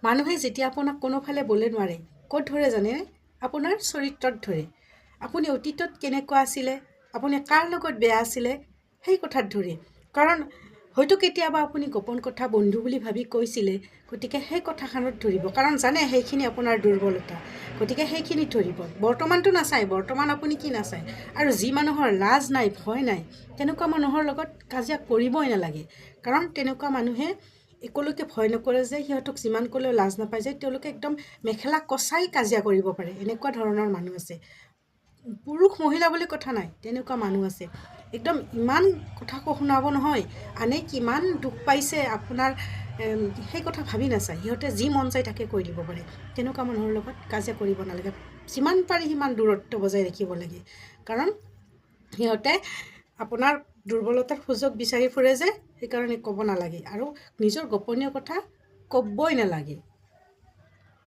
মানুহে যেতিয়া আপোনাক কোনোফালে বলে নোৱাৰে ক'ত ধৰে জানে আপোনাৰ চৰিত্ৰত ধৰে আপুনি অতীতত কেনেকুৱা আছিলে আপুনি কাৰ লগত বেয়া আছিলে সেই কথাত ধৰে কাৰণ হয়তো কেতিয়াবা আপুনি গোপন কথা বন্ধু বুলি ভাবি কৈছিলে গতিকে সেই কথাখনত ধৰিব কাৰণ জানে সেইখিনি আপোনাৰ দুৰ্বলতা গতিকে সেইখিনি ধৰিব বৰ্তমানটো নাচায় বৰ্তমান আপুনি কি নাচায় আৰু যি মানুহৰ লাজ নাই ভয় নাই তেনেকুৱা মানুহৰ লগত কাজিয়া কৰিবই নালাগে কাৰণ তেনেকুৱা মানুহে একলৈকে ভয় নকৰে যে সিহঁতক যিমান ক'লেও লাজ নাপায় যে তেওঁলোকে একদম মেখেলা কচাই কাজিয়া কৰিব পাৰে এনেকুৱা ধৰণৰ মানুহ আছে পুৰুষ মহিলা বুলি কথা নাই তেনেকুৱা মানুহ আছে একদম ইমান কথা শুনাব নহয় আনে কিমান দুখ পাইছে আপোনাৰ সেই কথা ভাবি নাচায় সিহঁতে যি মন যায় তাকে কৈ দিব পাৰে তেনেকুৱা মানুহৰ লগত কাজিয়া কৰিব নালাগে যিমান পাৰি সিমান দূৰত্ব বজাই ৰাখিব লাগে কাৰণ সিহঁতে আপোনাৰ দুৰ্বলতাৰ সুযোগ বিচাৰি ফুৰে যে সেইকাৰণে ক'ব নালাগে আৰু নিজৰ গোপনীয় কথা ক'বই নালাগে